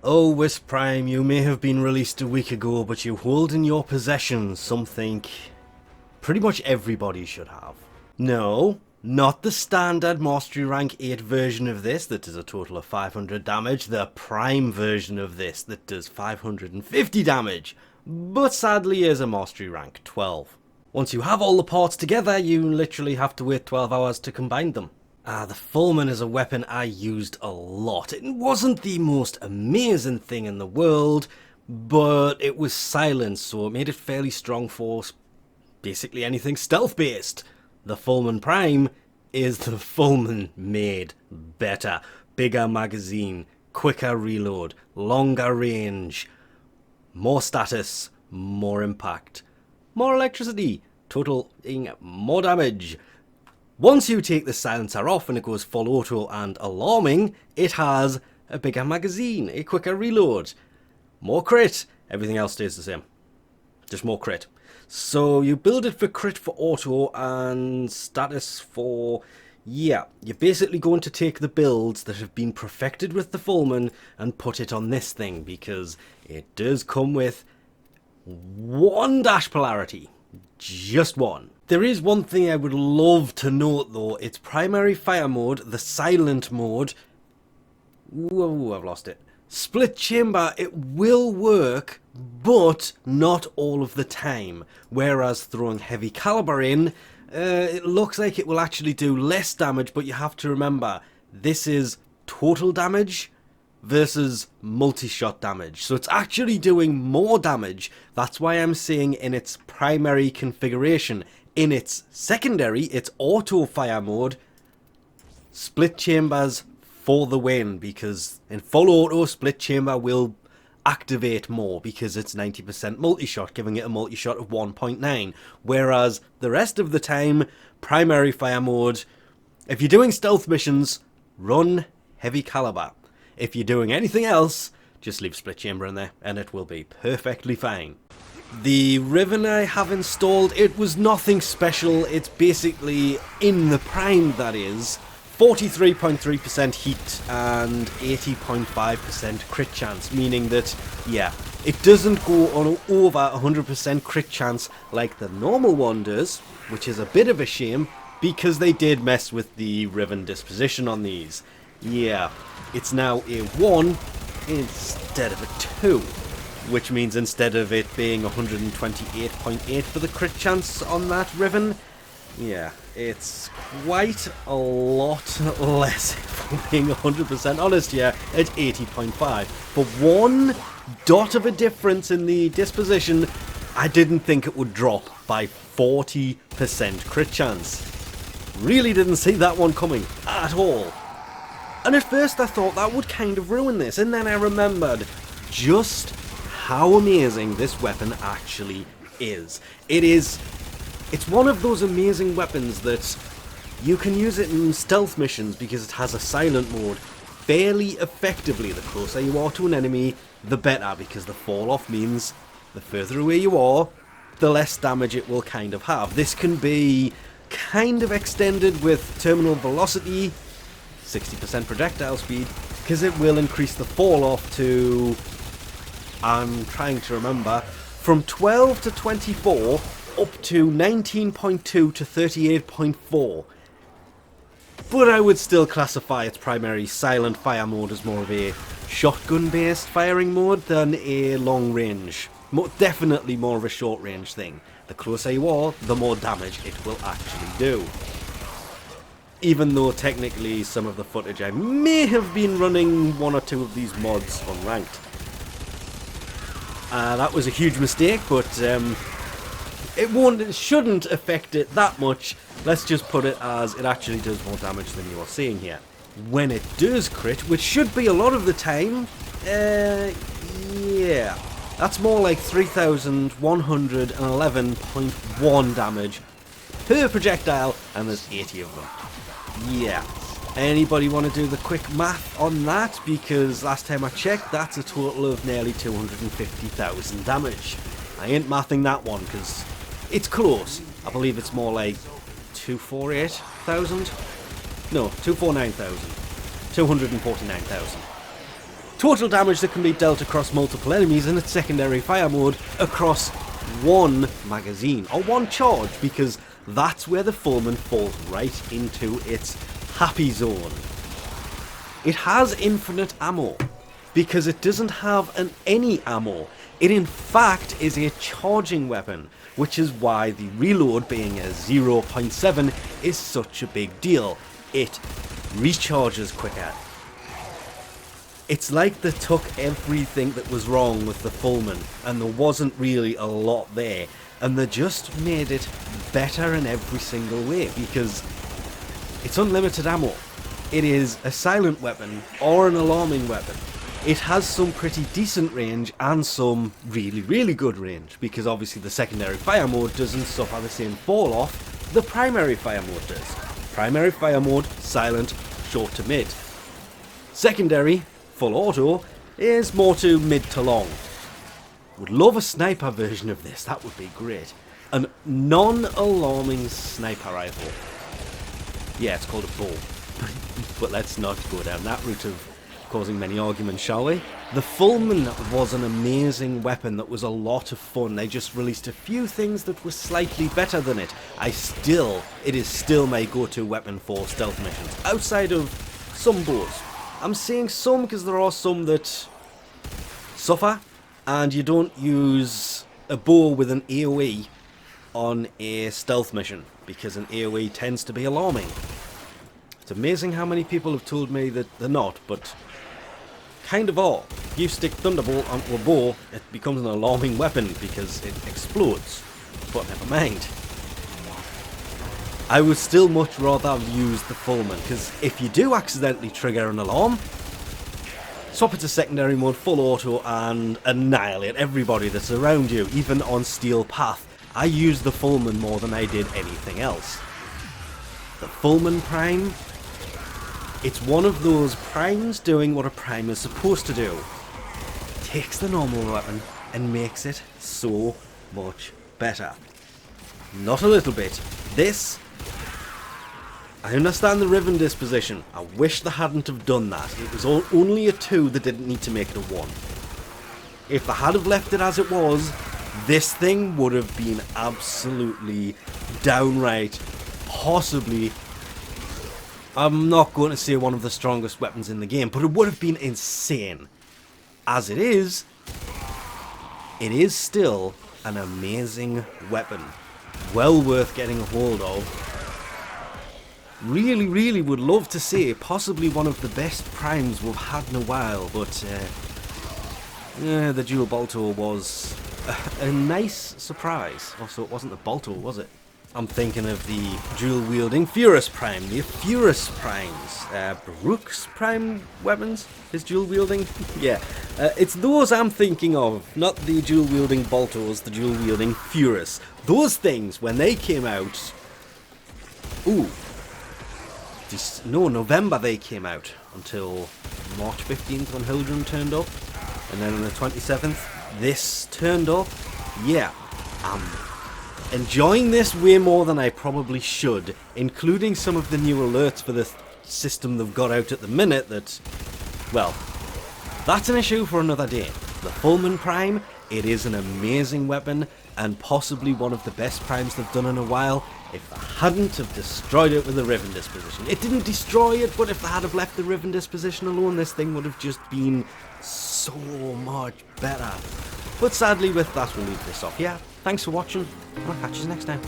Oh, Wisp Prime, you may have been released a week ago, but you hold in your possession something pretty much everybody should have. No, not the standard Mastery Rank 8 version of this that does a total of 500 damage, the Prime version of this that does 550 damage, but sadly is a Mastery Rank 12. Once you have all the parts together, you literally have to wait 12 hours to combine them. The Fulmin is a weapon I used a lot. It wasn't the most amazing thing in the world, but it was silenced, so it made it fairly strong for basically anything stealth-based. The Fulmin Prime is the Fulmin made better. Bigger magazine, quicker reload, longer range, more status, more impact, more electricity, totaling more damage. Once you take the silencer off and it goes full auto and alarming, it has a bigger magazine, a quicker reload, more crit. Everything else stays the same, just more crit. So you build it for crit for auto and status for... yeah, you're basically going to take the builds that have been perfected with the Fulmin and put it on this thing, because it does come with one dash polarity. Just one. There is one thing I would love to note though. Its primary fire mode, the silent mode... whoa, I've lost it. Split chamber, it will work, but not all of the time. Whereas throwing heavy caliber in, it looks like it will actually do less damage, but you have to remember, this is total damage versus multi-shot damage. So it's actually doing more damage. That's why I'm saying in its primary configuration. In its secondary, its auto fire mode, split chambers for the win, because in full auto, split chamber will activate more because it's 90% multi-shot, giving it a multi-shot of 1.9. Whereas the rest of the time, primary fire mode, if you're doing stealth missions, run heavy caliber. If you're doing anything else, just leave split chamber in there and it will be perfectly fine. The Riven I have installed, it was nothing special. It's basically in the Prime, that is, 43.3% heat and 80.5% crit chance, meaning that, yeah, it doesn't go on over 100% crit chance like the normal one does, which is a bit of a shame because they did mess with the Riven disposition on these. Yeah, it's now a 1 instead of a 2, which means instead of it being 128.8 for the crit chance on that Riven, yeah, it's quite a lot less, if I'm being 100% honest here, at 80.5. For one dot of a difference in the disposition, I didn't think it would drop by 40% crit chance. Really didn't see that one coming at all. And at first I thought that would kind of ruin this, and then I remembered just how amazing this weapon actually is. It's one of those amazing weapons that you can use it in stealth missions because it has a silent mode fairly effectively. The closer you are to an enemy, the better, because the fall off means the further away you are, the less damage it will kind of have. This can be kind of extended with terminal velocity, 60% projectile speed, because it will increase the fall off to, I'm trying to remember, from 12 to 24 up to 19.2 to 38.4. But I would still classify its primary silent fire mode as more of a shotgun based firing mode than a long range. Definitely more of a short range thing. The closer you are, the more damage it will actually do. Even though technically some of the footage I may have been running one or two of these mods unranked. That was a huge mistake, but it shouldn't affect it that much. Let's just put it as it actually does more damage than you are seeing here. When it does crit, which should be a lot of the time, yeah, that's more like 3,111.1 damage per projectile, and there's 80 of them. Yeah. Anybody want to do the quick math on that? Because last time I checked, that's a total of nearly 250,000 damage. I ain't mathing that one because it's close. I believe it's more like 248,000? No, 249,000. 249,000. total damage that can be dealt across multiple enemies in its secondary fire mode across one magazine, or one charge, because that's where the Fulmin falls right into its happy zone. It has infinite ammo, because it doesn't have any ammo. It in fact is a charging weapon, which is why the reload being a 0.7 is such a big deal. It recharges quicker. It's like they took everything that was wrong with the Fulmin, and there wasn't really a lot there, and they just made it better in every single way, because it's unlimited ammo. It is a silent weapon or an alarming weapon. It has some pretty decent range and some really good range, because obviously the secondary fire mode doesn't suffer the same fall off the primary fire mode does. Primary fire mode, silent, short to mid. Secondary, full auto, is more to mid to long. Would love a sniper version of this, that would be great. A non-alarming sniper rifle. Yeah, it's called a bow. But let's not go down that route of causing many arguments, shall we? The Fulmin was an amazing weapon that was a lot of fun. They just released a few things that were slightly better than it. It is still my go-to weapon for stealth missions, outside of some bows. I'm saying some because there are some that suffer, and you don't use a bow with an AoE on a stealth mission, because an AoE tends to be alarming. It's amazing how many people have told me that they're not, but kind of are. If you stick Thunderbolt onto a bow, it becomes an alarming weapon because it explodes. But never mind. I would still much rather have used the Fulmin, because if you do accidentally trigger an alarm, swap it to secondary mode, full auto, and annihilate everybody that's around you, even on Steel Path. I used the Fulmin more than I did anything else. The Fulmin Prime, it's one of those primes doing what a prime is supposed to do. Takes the normal weapon and makes it so much better. Not a little bit. This, I understand the Riven disposition. I wish they hadn't have done that. It was only a 2 that didn't need to make it a 1. If they had have left it as it was, this thing would have been absolutely downright, possibly, I'm not going to say one of the strongest weapons in the game, but it would have been insane. As it is still an amazing weapon. Well worth getting a hold of. Really would love to say possibly one of the best primes we've had in a while, but the dual bolter was a nice surprise. Also, it wasn't the bolter, was it? I'm thinking of the dual-wielding Furus Prime, the Furus Primes. Baruch's Prime weapons is dual-wielding? Yeah, it's those I'm thinking of, not the dual-wielding Boltos, the dual-wielding Furus. Those things, when they came out... November they came out, until March 15th when Hildren turned up. And then on the 27th, this turned up. Yeah, enjoying this way more than I probably should, including some of the new alerts for the system they've got out at the minute that, well, that's an issue for another day. The Fulmin Prime, it is an amazing weapon, and possibly one of the best primes they've done in a while, if they hadn't have destroyed it with the Riven disposition. It didn't destroy it, but if they had have left the Riven disposition alone, this thing would have just been so much better. But sadly with that, we'll leave this off here. Thanks for watching, and I'll catch you next time.